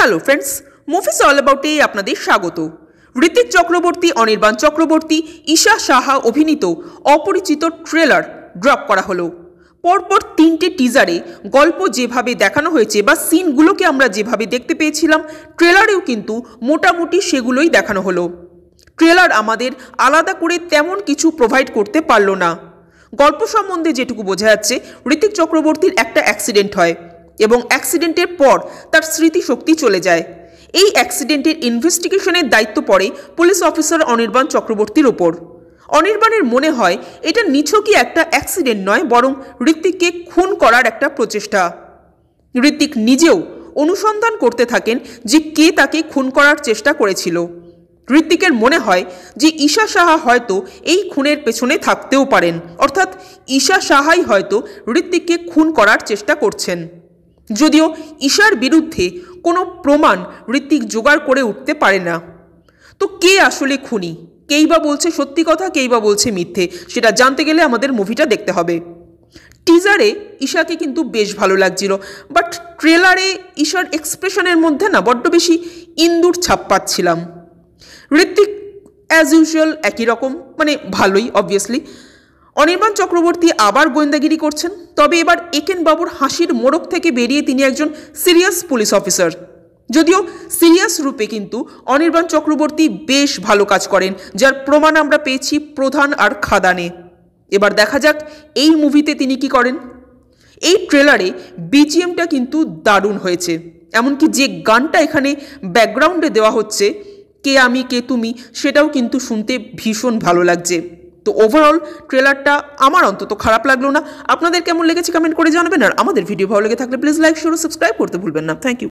Hello friends, movies all অ্যাবাউটে আপনাদের স্বাগত। ঋত্বিক চক্রবর্তী, অনির্বাণ চক্রবর্তী, ঈশা সাহা অভিনীত অপরিচিত ট্রেলার ড্রপ করা হলো। পরপর 3টে টিজারে গল্প যেভাবে দেখানো হয়েছে বা সিনগুলোকে আমরা যেভাবে দেখতে পেয়েছিলাম, ট্রেলারেও কিন্তু মোটামুটি সেগুলোই দেখানো হলো। ট্রেলার আমাদের আলাদা করে তেমন কিছু প্রোভাইড করতে পারল না। গল্প সম্বন্ধে যেটুকু বোঝা যাচ্ছে, ঋত্বিক চক্রবর্তীর একটা অ্যাক্সিডেন্ট হয় এবং অ্যাক্সিডেন্টের পর তার স্মৃতিশক্তি চলে যায়। এই অ্যাক্সিডেন্টের ইনভেস্টিগেশনের দায়িত্ব পড়ে পুলিশ অফিসার অনির্বাণ চক্রবর্তীর ওপর। অনির্বাণের মনে হয় এটা নিছকই একটা অ্যাক্সিডেন্ট নয়, বরং ঋত্বিককে খুন করার একটা প্রচেষ্টা। ঋত্বিক নিজেও অনুসন্ধান করতে থাকেন যে কে তাকে খুন করার চেষ্টা করেছিল। ঋত্বিকের মনে হয় যে ঈশা সাহা হয়তো এই খুনের পেছনে থাকতেও পারেন, অর্থাৎ ঈশা সাহাই হয়তো ঋত্বিককে খুন করার চেষ্টা করছেন। যদিও ঈশার বিরুদ্ধে কোনো প্রমাণ ঋত্বিক জোগাড় করে উঠতে পারে না। তো কে আসলে খুনি? কেই বা বলছে সত্যি কথা, কেই বা বলছে মিথ্যে, সেটা জানতে গেলে আমাদের মুভিটা দেখতে হবে। টিজারে ঈশাকে কিন্তু বেশ ভালো লাগছিল, বাট ট্রেলারে ঈশার এক্সপ্রেশনের মধ্যে না বড্ড বেশি ইন্দুর ছাপ পাচ্ছিলাম। ঋত্বিক অ্যাজ ইউজুয়াল একই রকম, মানে ভালোই অবভিয়াসলি। অনির্বাণ চক্রবর্তী আবার গোয়েন্দাগিরি করছেন, তবে এবার একেন বাবুর হাসির মোড়ক থেকে বেরিয়ে তিনি একজন সিরিয়াস পুলিশ অফিসার। যদিও সিরিয়াস রূপে কিন্তু অনির্বাণ চক্রবর্তী বেশ ভালো কাজ করেন, যার প্রমাণ আমরা পেয়েছি প্রধান আর খাদানে। এবার দেখা যাক এই মুভিতে তিনি কি করেন। এই ট্রেলারে বিজিএমটা কিন্তু দারুণ হয়েছে, এমনকি যে গানটা এখানে ব্যাকগ্রাউন্ডে দেওয়া হচ্ছে, কে আমি কে তুমি, সেটাও কিন্তু শুনতে ভীষণ ভালো লাগছে। তো ওভারঅল ট্রেলারটা আমার অন্তত খারাপ লাগলো না। আপনাদের কেমন লেগেছে কমেন্ট করে জানাবেন, আর আমাদের ভিডিও ভালো লেগে থাকলে প্লিজ লাইক, শেয়ার ও সাবস্ক্রাইব করতে ভুলবেন না। Thank you.